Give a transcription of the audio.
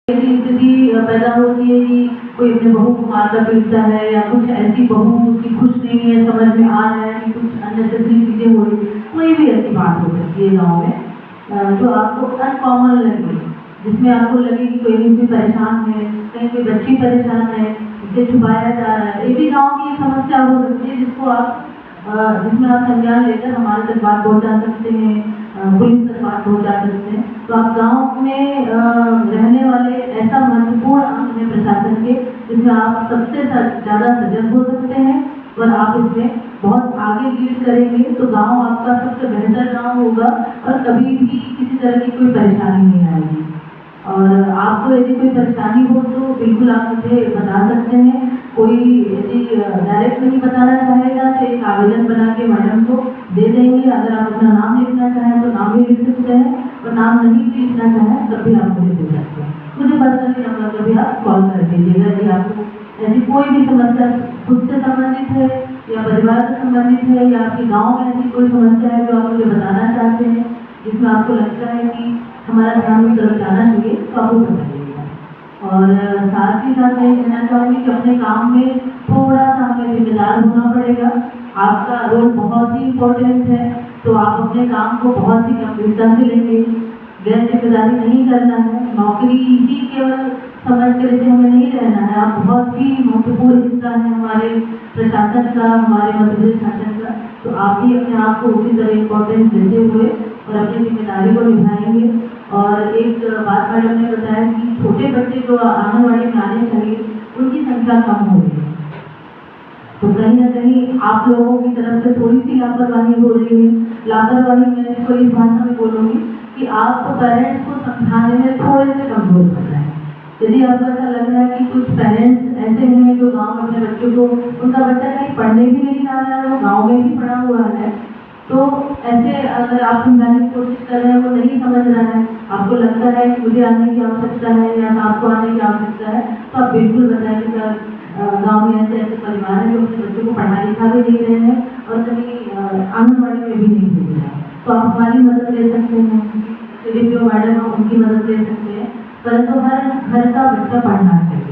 ऐसी स्थिति पैदा होती है कि कोई अपने बहू को मारता पीटता है या कुछ ऐसी बहू उसकी खुश नहीं है, समझ में आ रहा है कि कुछ अननेसेसरी चीजें हो रही, कोई भी ऐसी बात हो सकती है गाँव में जो आपको अनकॉमन लगे, जिसमें आपको लगे कि कोई भी परेशान है, कहीं कोई बच्ची परेशान है, इसे छुपाया जा रहा है। ये भी गाँव की समस्या हो सकती है जिसको आप जिसमें आप संज्ञान लेकर हमारे तक बात पहुँचा सकते हैं, पुलिस तक बात पहुँचा सकते हैं। तो आप गाँव में रहने वाले ऐसा महत्वपूर्ण अंग है प्रशासन के, जिसमें आप सबसे ज़्यादा सजग हो सकते हैं और आप इसमें बहुत आगे लीड करेंगे तो गांव आपका सबसे बेहतर गांव होगा और कभी भी किसी तरह की कोई परेशानी नहीं आएगी। और आपको यदि कोई परेशानी हो तो बिल्कुल आप मुझे बता सकते हैं। कोई यदि डायरेक्ट नहीं बताना चाहेगा तो एक आवेदन बना के मैडम को दे देंगे। अगर आप अपना नाम लिखना चाहें तो नाम भी लिख सकते हैं और नाम नहीं भी लिखना चाहें तब भी आप मुझे दे सकते हैं। मुझे पर्सनली नंबर पर भी आप कॉल कर दीजिएगा यदि आपको ऐसी कोई भी समस्या खुद से संबंधित है या परिवार से संबंधित है या आपके गाँव में ऐसी कोई समस्या है जो आप मुझे बताना चाहते हैं, जिसमें आपको लगता है कि हमारा ध्यान उस तरफ जाना चाहिए तो आप वो बताइएगा। और साथ ही साथ मैं कहना चाहूँगी कि अपने काम में थोड़ा सा हमें जिम्मेदार होना पड़ेगा। आपका रोल बहुत ही इम्पोर्टेंट है, तो आप अपने काम को बहुत ही गंभीरता से लेंगे, गैर जिम्मेदारी नहीं करना है, नौकरी ही केवल समझ कर इसे हमें नहीं रहना है। आप बहुत ही महत्वपूर्ण हिस्सा है हमारे प्रशासन का, हमारे मध्य प्रदेश शासन का, तो आप भी अपने आप को उसी तरह इम्पोर्टेंस देते हुए और अपनी जिम्मेदारी को निभाएंगे। और एक बात मैडम ने बताया कि छोटे बच्चे जो आंगनबाड़ी में आने चाहिए उनकी संख्या कम हो रही है, तो कहीं ना कहीं आप लोगों की तरफ से थोड़ी सी लापरवाही हो रही है। लापरवाही मैं इसको इस भाषा में बोलूँगी कि आप पेरेंट्स को समझाने में थोड़े से कमजोर पड़ रहे हैं। यदि आपको ऐसा लग रहा है कि कुछ पेरेंट्स ऐसे हैं जो गांव में अपने बच्चों को, उनका बच्चा कहीं पढ़ने भी नहीं जा रहा है, वो गांव में ही पढ़ा हुआ है, तो ऐसे अगर आप समझाने की कोशिश कर रहे हैं वो नहीं समझ रहा है, आपको लगता है कि मुझे आने की आवश्यकता है या आपको आने की आवश्यकता है, तो आप बिल्कुल बताएं कि सर गाँव में ऐसे ऐसे परिवार हैं जो अपने बच्चों को पढ़ा लिखा भी नहीं रहे हैं और कहीं आंगनबाड़ी में भी नहीं भेज रहे हैं, तो आप हमारी मदद ले सकते हैं, जो मैडम है उनकी मदद ले सकते हैं। परंतु हर घर का बच्चा पढ़ना चाहिए।